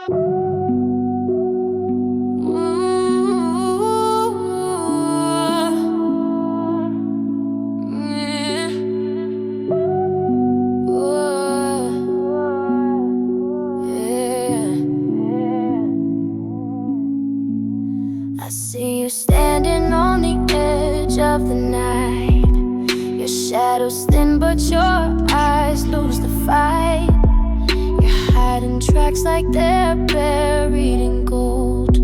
I see you standing on the edge of the night. Your shadow's thin, but your eyes lose the fight. You're hiding tracks like they're buried in gold,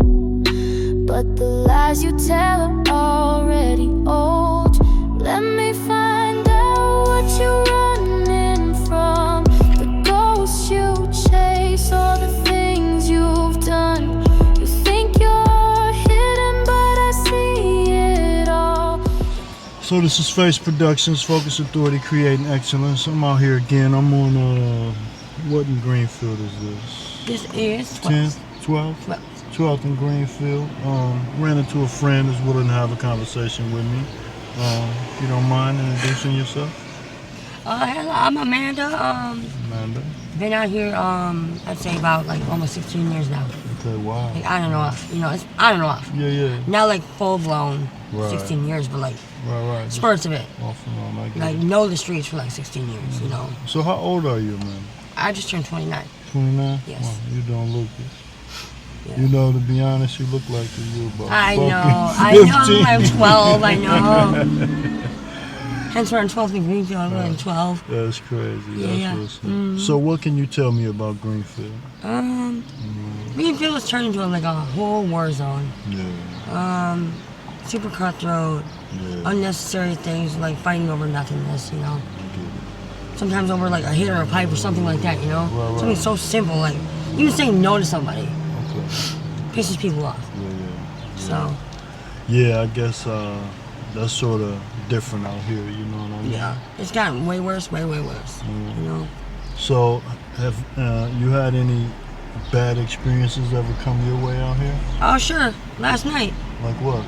but the lies you tell are already old. Let me find out what you're running from, the ghosts you chase, all the things you've done. You think you're hidden, but I see it all. So this is Face Productions, Focus Authority, Creating Excellence. I'm out here again. I'm on, what in Greenfield is this? This is 10th, 12th? 12th in Greenfield. Ran into a friend who's willing to have a conversation with me. If you don't mind introducing yourself. Hello, I'm Amanda. Amanda. Been out here, I'd say about like almost 16 years now. Okay, wow. Like on and off, you know, it's on and off. Yeah, yeah. Not like full blown Right. 16 years, but like Right. spurts of it. Off and on, I get Like it. know the streets for like 16 years, you know. So how old are you, man? I just turned 29. 29? Yes. Wow, you don't look it. Yeah. You know, to be honest, you look like you were about I know, fucking 15. I'm 12, I know. Hence we're in 12th in Greenfield, we're in 12. That's crazy. Yeah. That's what's So what can you tell me about Greenfield? Greenfield has turned into like a whole war zone. Yeah. Super cutthroat, Yeah. unnecessary things like fighting over nothingness, you know. I get it. Sometimes over like a hit or a pipe or something like that, you know. Right. Something so simple, like even saying no to somebody Okay. pisses people off. Yeah. So Yeah, I guess that's sort of different out here, you know what I mean? yeah, it's gotten way worse, way worse. You know. So have you had any bad experiences ever come your way out here? Oh sure, last night Like what?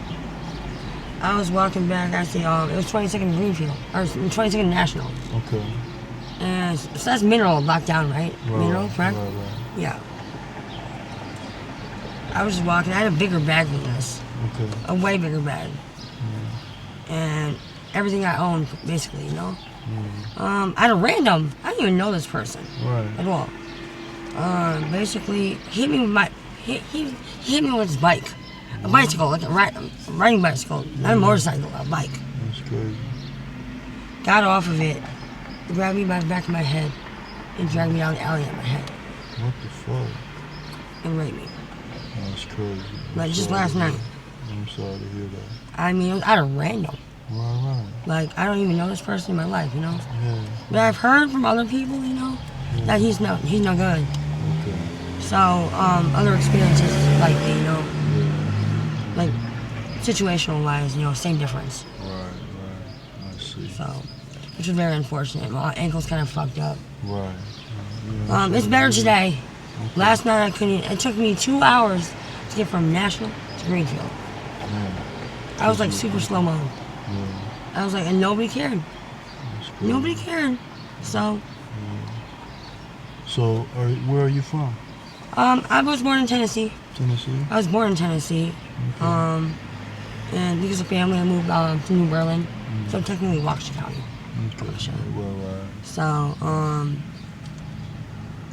I was walking back. Actually, it was 22nd Greenfield or 22nd National, Okay. and so that's Mineral locked down, right? Mineral, correct? Right. Yeah. I was just walking. I had a bigger bag than this. Okay. A way bigger bag. And everything I owned, basically, you know? At a random, I didn't even know this person Right. at all. Basically, he hit me with he hit me with his bike. A bicycle, like a riding bicycle, not a motorcycle, a bike. That's crazy. Got off of it, grabbed me by the back of my head, and dragged me down the alley at my head, What the fuck? and raped me. That's crazy. Like, I'm just sorry last to hear- night. I'm sorry to hear that. I mean, it was at a random. Right. Like, I don't even know this person in my life, you know? Yeah. But I've heard from other people, you know, that he's no good. Okay. So, other experiences like, you know, like situational wise, you know, same difference. Right. I see. So, which was very unfortunate. My ankle's kind of fucked up. Right. Yeah, It's better today. Last night I couldn't. It took me 2 hours to get from National to Greenfield. I was like super slow mo. I was like, and nobody cared. Nobody cared. So, So, where are you from? I was born in Tennessee. Tennessee? I was born in Tennessee. And because of family, I moved to New Berlin. So technically Waukesha County. Okay. Well, So,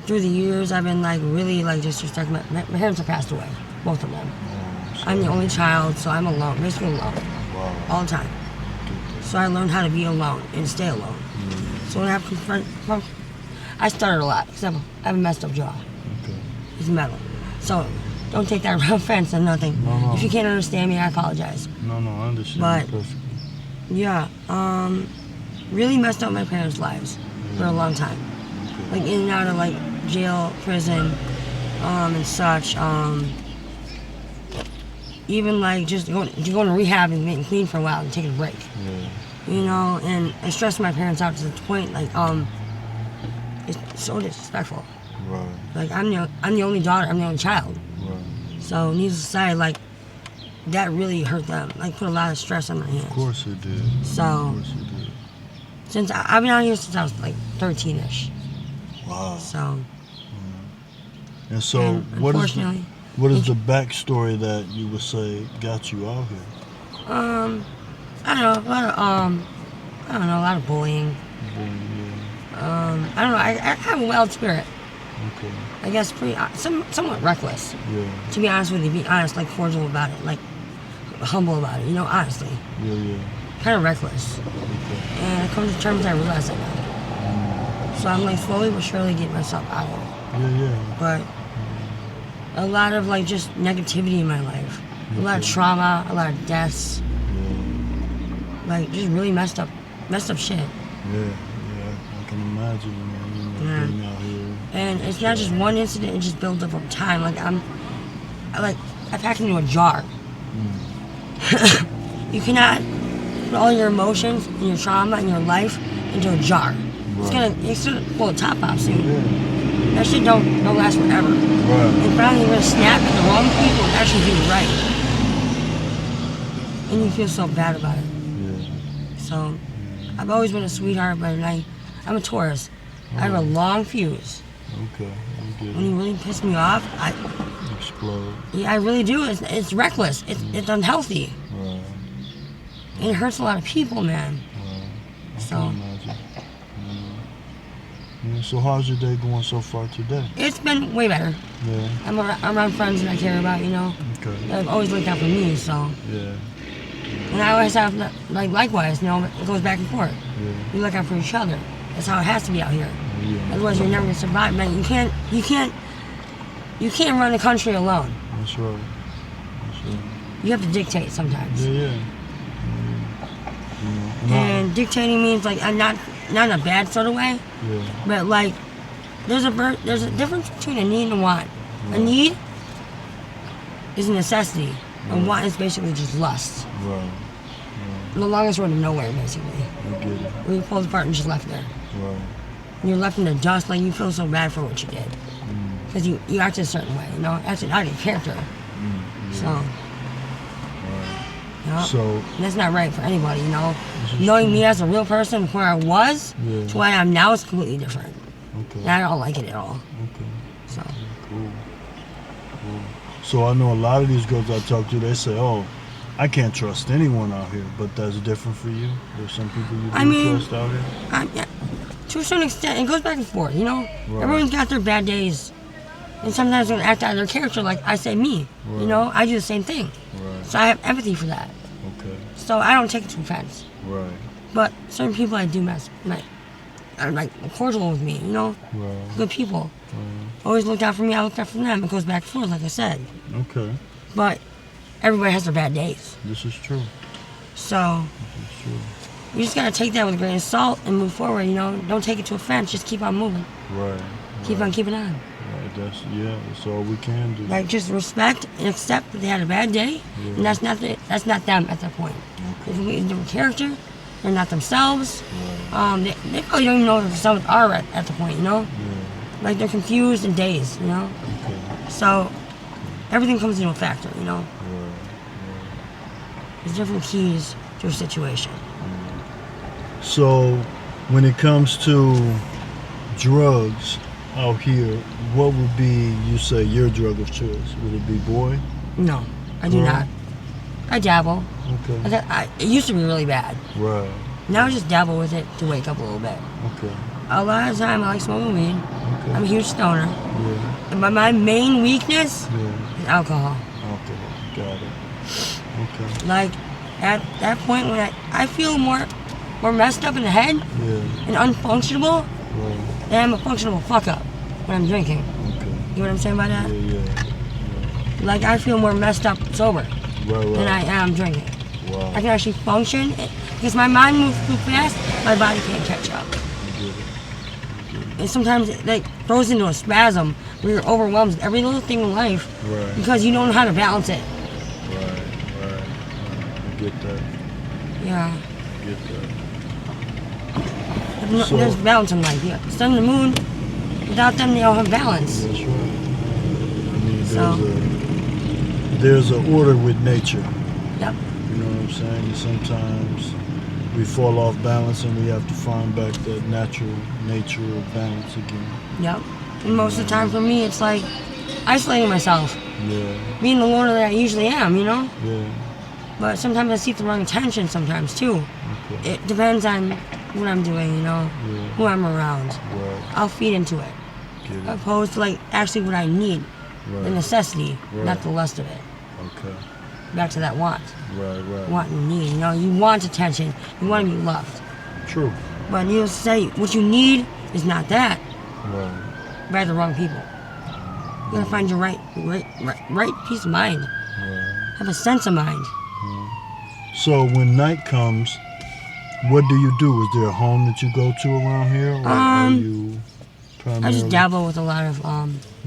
through the years, I've been like really like just respecting my parents have passed away, both of them. I'm the only child, so I'm alone, basically alone, all the time. So I learned how to be alone and stay alone. So when I have to confront, I stutter a lot because I have a messed up jaw. Okay. It's metal. So don't take that offense or nothing. No. If you can't understand me, I apologize. No, I understand But- perfectly. Yeah, really messed up my parents' lives for a long time. Like in and out of like jail, prison, and such. Even like just going to rehab and getting clean for a while and taking a break. Yeah. You know, and I stressed my parents out to the point like it's so disrespectful. Right. Like I'm the only daughter, I'm the only child. Right. So needless to say, like that really hurt them. Like put a lot of stress on my hands. Of course it did. So Of course it did. since I've been out here since I was like 13ish. Wow. So And so, And what unfortunately, is the backstory that you would say got you out here? I don't know, a lot of bullying. Yeah. I don't know. I have a wild spirit. Okay. I guess pretty somewhat reckless. Yeah. To be honest with you, be honest, like cordial about it, like humble about it. You know, honestly. Yeah. Kind of reckless. Okay. And I come to terms I realize that now. So I'm like slowly but surely getting myself out of it. Yeah. But a lot of like just negativity in my life, a lot of trauma, a lot of deaths, like just really messed up shit. Yeah. I can imagine, man. You know, being out here. And it's not just one incident; it just builds up over time. I packed into a jar. You cannot put all your emotions and your trauma and your life into a jar. Right. It's gonna pull the top off soon. Yeah. That shit don't last forever. Right. And finally you're gonna snap at the wrong people and actually do it right. And you feel so bad about it. Yeah. So I've always been a sweetheart, but I'm a Taurus. I have a long fuse. Okay. When you really piss me off, I explode. Yeah, I really do. It's reckless. It's unhealthy. Right. And it hurts a lot of people, man. Right. So. I can imagine. Yeah, so how's your day going so far today? It's been way better. Yeah. I'm around friends that I care about, you know. Okay. They've always looked out for me, so. Yeah. And I always have, like, likewise, you know, it goes back and forth. Yeah. We look out for each other. That's how it has to be out here. Yeah. Otherwise, you're never gonna survive, man. You can't run a country alone. That's right. You have to dictate sometimes. Yeah. And dictating means like not in a bad sort of way, but like there's a difference between a need and a want. A need is a necessity. A want is basically just lust. Right. The longest road to nowhere, basically. I get it. Where you pull apart and just left there. Right. And you're left in the dust, like you feel so bad for what you did. Because you acted a certain way, you know? Acted out of your character. So. You know? So. And that's not right for anybody, you know? Knowing me as a real person, where I was, to where I am now is completely different. Okay. And I don't like it at all. Okay. So. Cool. So I know a lot of these girls I talk to, they say, "Oh, I can't trust anyone out here," but that's different for you. There's some people you do trust out here. Yeah, to a certain extent, it goes back and forth. You know, everyone's got their bad days, and sometimes they act out of their character. Like I say, me. Right. You know, I do the same thing. Right. So I have empathy for that. Okay. So I don't take it to offense. Right. But certain people I do mess, are like cordial with me. You know, good people. Always looked out for me. I looked out for them. It goes back and forth, like I said. Okay. But everybody has their bad days. This is true. So. This is true. You just gotta take that with a grain of salt and move forward, you know? Don't take it to offense, just keep on moving. Right. Keep on keeping on. Right, that's all we can do. Like, just respect and accept that they had a bad day, and that's not them at that point. They're completely different character, they're not themselves. They probably don't even know who themselves are at the point, you know? Like, they're confused and dazed, you know? Okay. So, everything comes into a factor, you know? There's different keys to a situation. So, when it comes to drugs out here, what would be, you say, your drug of choice? Would it be boy? No, I do not. I dabble. Okay. It used to be really bad. Right. Now I just dabble with it to wake up a little bit. Okay. A lot of the time I like smoking weed. Okay. I'm a huge stoner. Yeah. And my main weakness is alcohol. Okay. Got it. Okay. Like, at that point when I feel more messed up in the head and unfunctionable than I'm a functional fuck up when I'm drinking. Okay. You know what I'm saying by that? Yeah. Like, I feel more messed up sober Right. than I am drinking. Wow. I can actually function because my mind moves too fast, my body can't catch up. And sometimes it like throws into a spasm where you're overwhelmed with every little thing in life because you don't know how to balance it. Right. I get that. Yeah. I get that. There's balance in life. Yeah. Sun and the moon, without them, they don't have balance. That's right. I mean, there's an order with nature. Yep. You know what I'm saying? And sometimes we fall off balance and we have to find back that natural nature of balance again. Yep. And most of the time for me, it's like isolating myself, Yeah. being the loner that I usually am, you know. Yeah. But sometimes I seek the wrong attention. Sometimes too. Okay. It depends on what I'm doing, you know, Yeah. who I'm around. Right. I'll feed into it, Get it. opposed to like actually what I need, the Right. necessity, Right. not the lust of it. Okay. Back to that want, Right. Right. want and need. You know, you want attention, you want to be loved. True. But you say what you need is not that. Right. By the wrong people. You gotta find your right peace of mind. Right. Have a sense of mind. So when night comes, what do you do? Is there a home that you go to around here, or are you I primarily just dabble with a lot of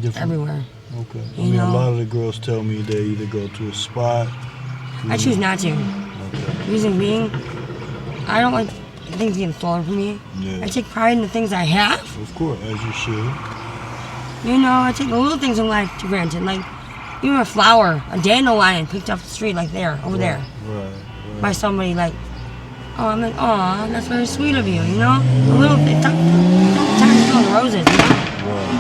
different? everywhere. Okay. I You mean, a know? lot of the girls tell me they either go to a spot. I choose not to. Okay. Reason being, I don't like things getting stolen from me. Yeah. I take pride in the things I have. Of course, as you should. You know, I take the little things in life for granted. Like even a flower, a dandelion picked off the street, like there, over there, Right. by somebody. Like, oh, I'm like, oh, that's very sweet of you. You know, the little things. Time to smell the roses. You know? Right.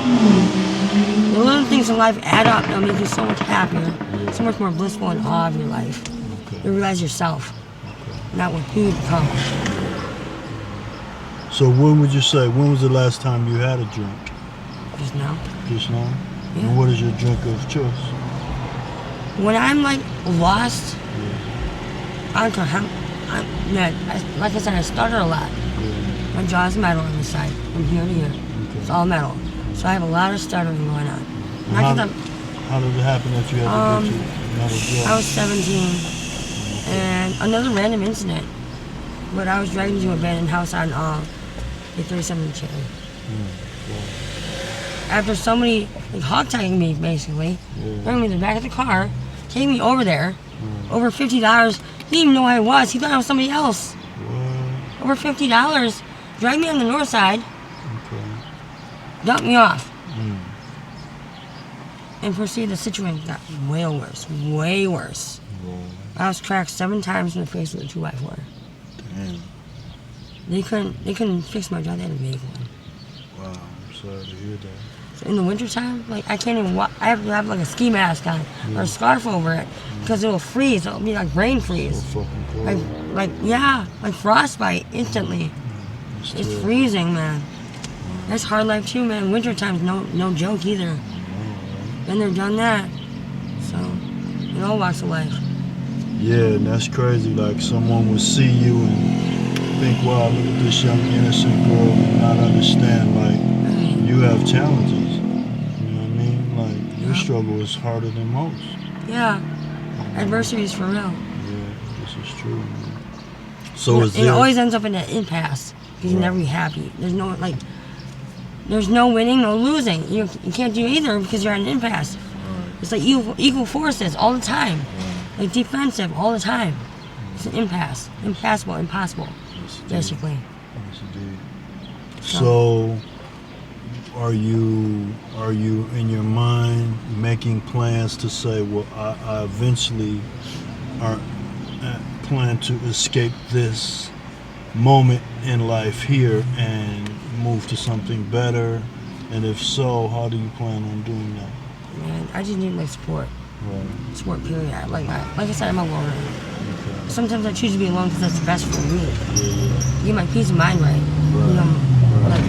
The little things in life add up. They'll make you so much happier, so much more blissful in awe of your life. Okay. You realize yourself, not what you become. So when would you say? When was the last time you had a drink? Just now. Just now. Yeah. And what is your drink of choice? When I'm like lost, like I said, I stutter a lot. Yeah. My jaw's metal on the side, from here to here. Okay. It's all metal. So I have a lot of stuttering going on. Not How, 'cause how did it happen that you had to get your metal jaw? I was 17, and another random incident. But I was dragged into an abandoned house on the 37th Cherry. After somebody like hog-tagging me, basically, bringing me to the back of the car, taking me over there, over $50. He didn't even know who I was. He thought I was somebody else. What? Over $50. Dragged me on the north side, Okay. dumped me off, Mm. and proceeded. The situation got way worse, way worse. Wow. I was cracked 7 times in the face with a 2x4. Damn. They couldn't fix my jaw. They had to make one. Wow. I'm sorry to hear that. So in the wintertime, like I can't even walk. I have to have like a ski mask on or a scarf over it because it'll freeze. It'll be like brain So freeze. fucking cold. Like frostbite instantly. It's It's terrible. freezing, man. That's hard life too, man. Wintertime's no joke either. Been there, done that. So, in all walks of life. Yeah, and that's crazy. Like someone would see you and think, "Wow, look at this young innocent girl," and not understand like you have challenges. You know what I mean? Like your struggle is harder than most. Yeah, adversity is for real. Yeah, this is true. Man. So is It there? always ends up in an impasse because you'll never be happy. There's no winning, no losing. You can't do either because you're at an impasse. It's like equal forces all the time, like defensive all the time. It's an impasse, impassable, impossible, Yes, indeed. basically. Yes, indeed. So, are you in your mind making plans to say, well, I eventually plan to escape this moment in life here and move to something better? And if so, how do you plan on doing that? Man, I just need like support. Right. Support, period. Like I said, I'm a loner. Okay. Sometimes I choose to be alone because that's the best for me. Yeah. Get my peace of mind right. Right. You know, Right. like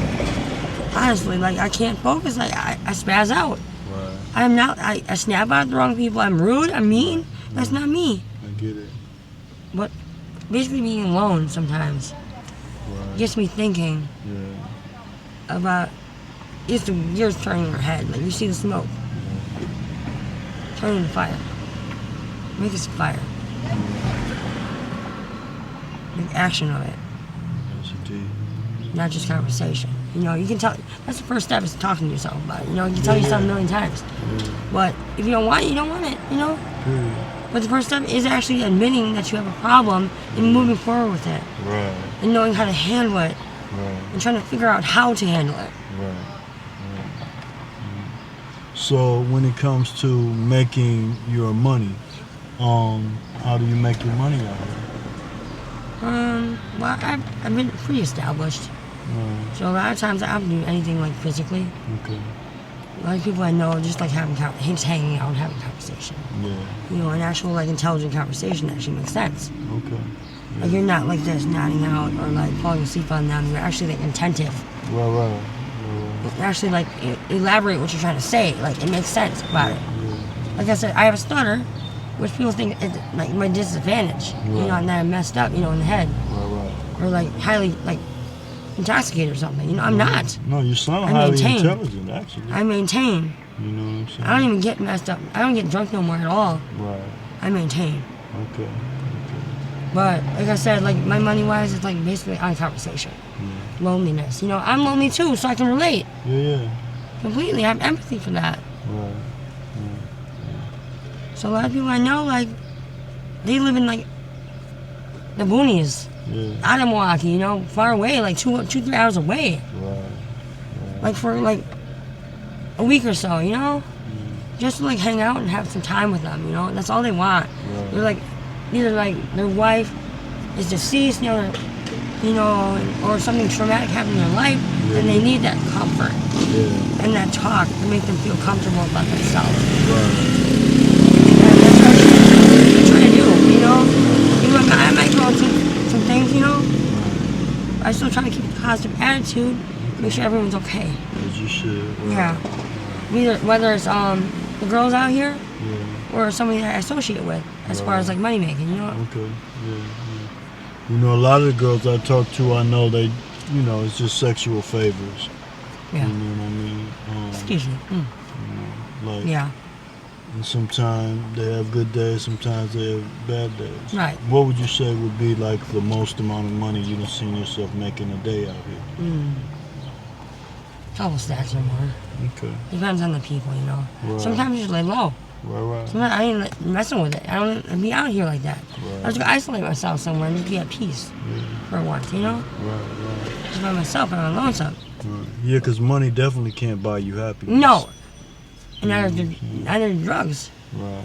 honestly, like I can't focus. Like I spaz out. Right. I'm not. I snap out at the wrong people. I'm rude. I'm mean. That's not me. I get it. But basically, being alone sometimes Right. gets me thinking Yeah. about. It's the gears turning in your head. Like you see the smoke. Turn into fire. Make this fire. Make action of it, Yes, indeed. not just conversation. You know, you can tell. That's the first step is talking to yourself about it. You know, you can tell yourself a million times. But if you don't want it, you don't want it. You know. Period. But the first step is actually admitting that you have a problem and moving forward with it, Right. and knowing how to handle it, Right. and trying to figure out how to handle it. Right. So when it comes to making your money, how do you make your money out here? Well, I've been pretty established, so a lot of times I don't do anything like physically. Okay. A lot of people I know just like just hanging out and having conversation. Yeah. You know, an actual like intelligent conversation actually makes sense. Okay. Yeah. Like you're not like this nodding out or like falling asleep on them. You're actually like attentive. Right. You actually like elaborate what you're trying to say. Like it makes sense about it. Yeah. Like I said, I have a stutter, which people think is like my disadvantage. Right. You know, and that I'm messed up. You know, in the head Right. or like highly like intoxicated or something. You know, I'm not. No, you sound I highly maintain. intelligent, actually. I maintain. You know what I'm saying? I don't even get messed up. I don't get drunk no more at all. Right. I maintain. Okay. But like I said, like my money wise, it's like basically on conversation. Yeah. Loneliness. You know, I'm lonely too, so I can relate Yeah. completely. I have empathy for that. Right. So a lot of people I know, like, they live in like the boonies, Yeah. out of Milwaukee. You know, far away, like 3 hours away. Right. Like for like a week or so. You know, just to like hang out and have some time with them. You know, that's all they want. Right. They're like, either like their wife is deceased, you know, or something traumatic happened in their life, and they need that comfort Yeah. and that talk to make them feel comfortable about themselves. Right. And that's what I'm trying to do, you know. Even though I might go through some things, you know, I still try to keep a positive attitude, make sure everyone's okay. As you should. Right. Yeah. Whether it's the girls out here Yeah. or somebody that I associate with, as far as like money making, you know. Okay. Yeah. You know, a lot of the girls I talk to, I know they, you know, it's just sexual favors. Yeah. You know what I mean? Excuse me. You know, like, Yeah. and sometimes they have good days, sometimes they have bad days. Right. What would you say would be like the most amount of money you've seen yourself making a day out here? Couple stacks or more. Okay. Depends on the people, you know. Right. Sometimes you just lay low. Right. Sometimes I ain't messing with it. I don't be out here like that. Right. I just go isolate myself somewhere and just be at peace Yeah. for once, you know? Right. Just by myself and I'm lonesome. Right. Yeah, because money definitely can't buy you happiness. No. And neither do drugs. Right.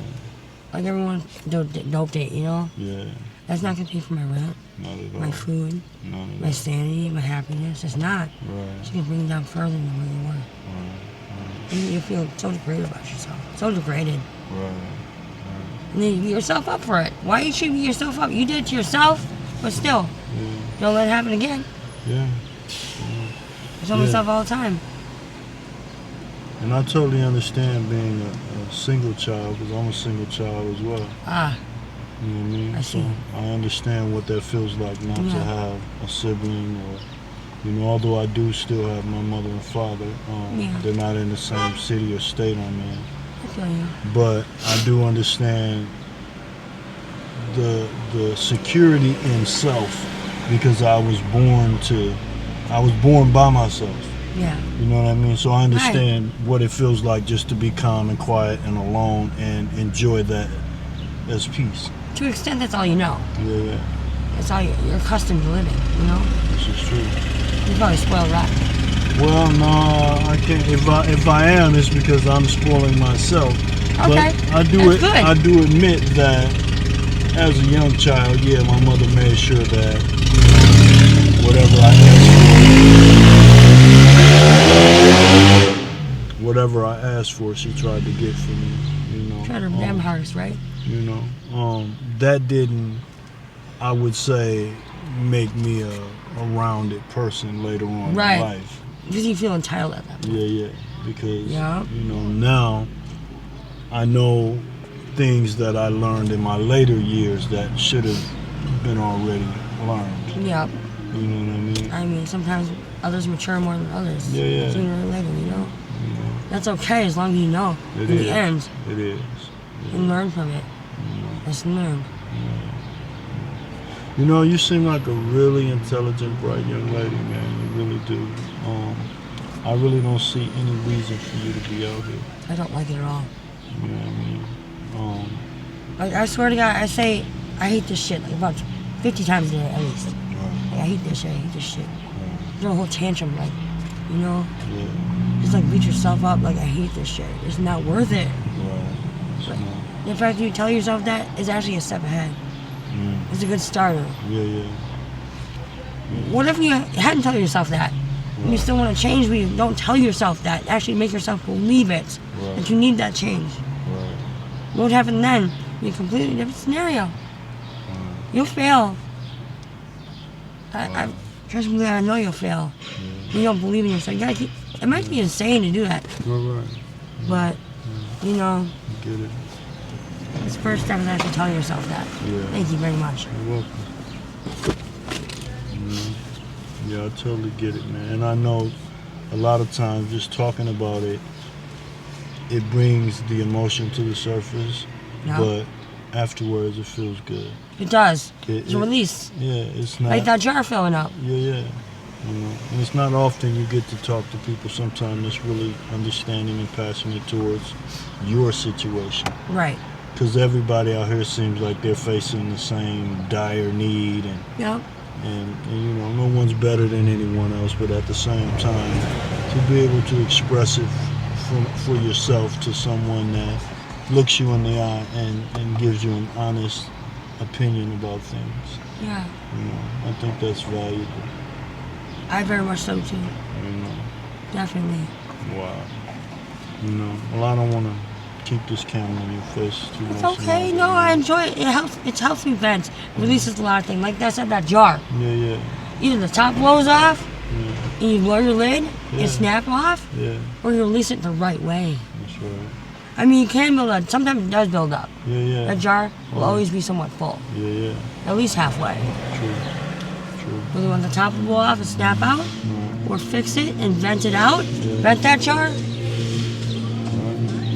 Like everyone dope date, you know? Yeah. That's not gonna pay for my rent, Not at all. my food, Not at my all. sanity, my happiness. It's not. Right. It's gonna bring you down further than where you were. Right. And you feel so degraded about yourself. So degraded. Right. And then you beat yourself up for it. Why you should beat yourself up? You did it to yourself, but still, Yeah. don't let it happen again. Yeah. I tell Yeah. myself all the time. And I totally understand being a single child, because I'm a single child as well. Ah, You know what I mean? I see. So I understand what that feels like not to Yeah. have a sibling, or, you know, although I do still have my mother and father. Yeah. They're not in the same city or state I'm in. I feel you. But I do understand the security in self, because I was born by myself. Yeah. You know what I mean? So I understand what it feels like just to be calm and quiet and alone and enjoy that as peace. To an extent, that's all you know. Yeah. That's all you're accustomed to living, you know? This is true. You're probably spoiled rotten. Well, no, I can't. If I am, it's because I'm spoiling myself. Okay. But I do That's it. good. I do admit that as a young child, yeah, my mother made sure that, you know, whatever I asked for, she tried to get for me. You know. Tried her damn hardest, right? You know, that didn't, I would say, make me a rounded person later on Right. in life. Because you feel entitled at that point. Yeah, because, Yeah. you know, now I know things that I learned in my later years that should have been already learned. Yeah. You know what I mean? I mean, sometimes others mature more than others. Yeah. Sooner or later, you know? You know, That's okay as long as you know. It In is. the end, it is. and learn from it. Lesson learned. You know, you seem like a really intelligent, bright young lady, man. You really do. I really don't see any reason for you to be out here. I don't like it at all. You know what I mean? Like, I swear to God, I say I hate this shit like about 50 times a day at least. Like, I hate this shit, Throw a whole tantrum, like, you know? Yeah. Just like beat yourself up, like, I hate this shit. It's not worth it. Right. Like, the fact that you tell yourself that is actually a step ahead. It's a good starter. Yeah. What if you hadn't told yourself that? And you still want to change, but you don't tell yourself that. Actually make yourself believe it. Right. That you need that change. Right. What would happen then? Be a completely different scenario. You'll fail. I trust me, I know you'll fail. You don't believe in yourself. You gotta keep, it might be insane to do that. Right. But, you know, Get it. it's the first step is actually telling yourself that. Yeah. Thank you very much. You're welcome. Yeah, I totally get it, man. And I know a lot of times just talking about it, it brings the emotion to the surface, Yeah. but afterwards it feels good. It does. It- It's a release. Yeah, it's not. Like that jar filling up. Yeah. You know, and it's not often you get to talk to people sometimes that's really understanding and passionate towards your situation. Right. Because everybody out here seems like they're facing the same dire need, Yep. and you know, no one's better than anyone else, but at the same time, to be able to express it for yourself to someone that looks you in the eye and gives you an honest opinion about things, Yeah. you know, I think that's valuable. I very much so too. You know, Definitely. wow. You know, well, I don't want to keep this camera in your face too much. It's okay. No, I enjoy it. It helps me vent. Releases a lot of things. Like I said, that jar. Yeah. Either the top blows off Yeah. and you blow your lid Yeah. and snap off, Yeah. or you release it the right way. That's right. I mean, you can build up. Sometimes it does build up. Yeah. That jar will always be somewhat full, Yeah. at least halfway. True. Whether you want the top to blow off and snap out, or fix it and vent it out, vent that jar,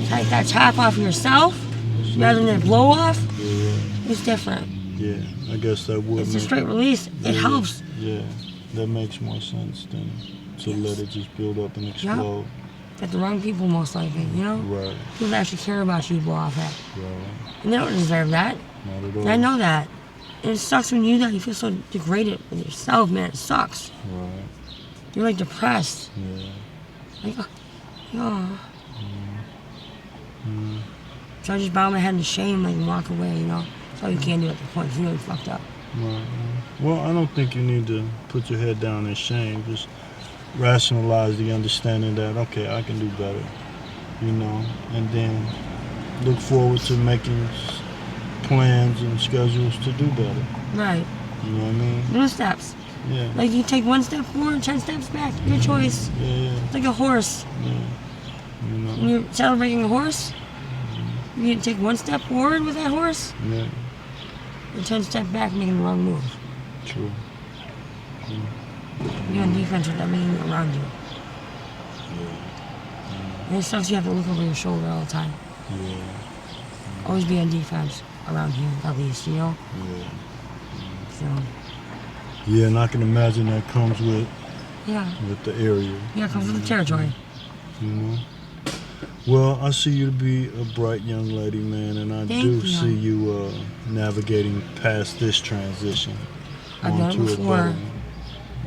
take that top off yourself, rather than it blow off, Yeah. it's different. Yeah. I guess that would It's a make straight release. It Yeah. helps. Yeah. That makes more sense than to let it just build up and explode. Get the wrong people most likely, you know? Right. People that actually care about you blow off that. Right. And they don't deserve that. Not at all. And I know that. And it sucks when you do that. You feel so degraded with yourself, man. It sucks. Right. You're like depressed. Yeah. Like, oh. So I just bow my head in shame, like, and walk away, you know? That's all you can do at the point. You know you fucked up. Right. Well, I don't think you need to put your head down in shame. Just rationalize the understanding that, okay, I can do better, you know, and then look forward to making plans and schedules to do better. Right. You know what I mean? Little steps. Yeah. Like, you take one step forward, 10 steps back. Your choice. Yeah. It's like a horse. Yeah. You know? When you're celebrating a horse, you take one step forward with that horse, Yeah. and 10 steps back, making the wrong move. True. You're on defense with everything around you. And it sucks you have to look over your shoulder all the time. Yeah. Always be on defense around here, at least, you know? Yeah. So, Yeah, and I can imagine that comes with yeah. the area. Yeah, it comes with the territory. You know. Well, I see you to be a bright young lady, man, and I Thank do you. see you navigating past this transition I've done it onto a before. better.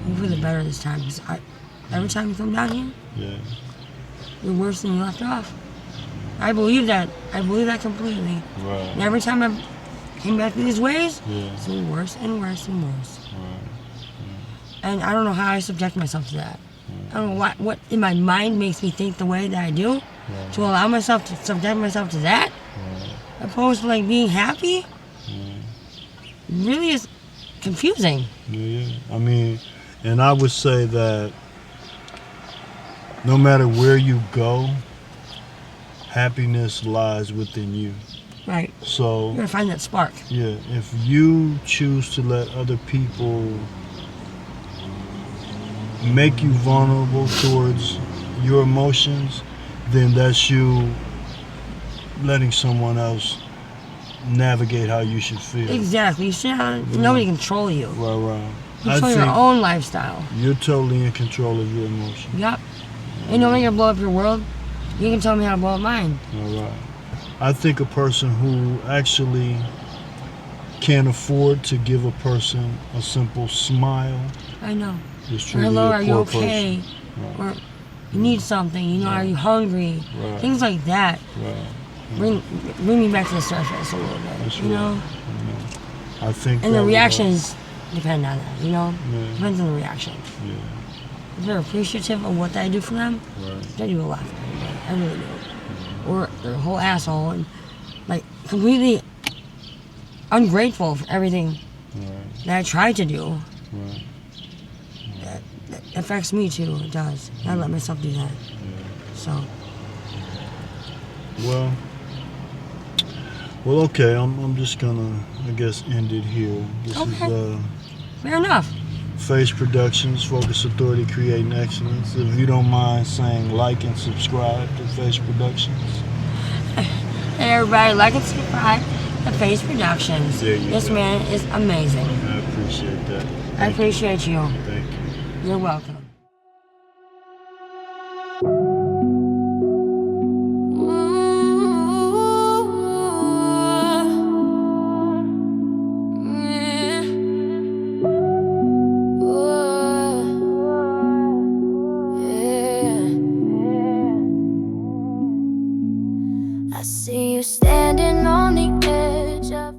You're for the better this time, because every time you come down here, Yeah. you're worse than you left off. I believe that. I believe that completely. And Right. every time I came back to these ways, Yeah. it's getting worse and worse and worse. Right. And I don't know how I subject myself to that. I don't know what in my mind makes me think the way that I do Right. to allow myself to subject myself to that, Right. opposed to like being happy. Really is confusing. Yeah. I mean, and I would say that no matter where you go, happiness lies within you. Right. So You gotta find that spark. yeah, if you choose to let other people make you vulnerable towards your emotions, then that's you letting someone else navigate how you should feel. Exactly. You should have nobody control you. Right. Control your own lifestyle. you're totally in control of your emotions. Yep. Ain't nobody gonna blow up your world. You can tell me how to blow up mine. All right. I think a person who actually can afford to give a person a simple smile I know. is Or truly hello, a are you poor okay? person. Or you need something. You know, are you hungry? Right. Things like that. Right. Bring me back to the surface a little bit. That's You know. I think And that the would reactions depend on that. You know. Yeah. Depends on the reaction. Yeah. if they're appreciative of what I do for them, Right. they do a lot for me. Like, I really do. Or they're a whole asshole and like completely ungrateful for everything Right. that I try to do. Right. That affects me too. It does. I let myself do that. So Well, okay. I'm just gonna, I guess, end it here. This Okay. is fair enough. Face Productions, Focus Authority, Creating Excellence. If you don't mind saying like and subscribe to Face Productions. Hey everybody, like and subscribe to Face Productions. There you This go. man is amazing. I appreciate that. I appreciate you. Thank you. You're welcome. I see you standing on the edge of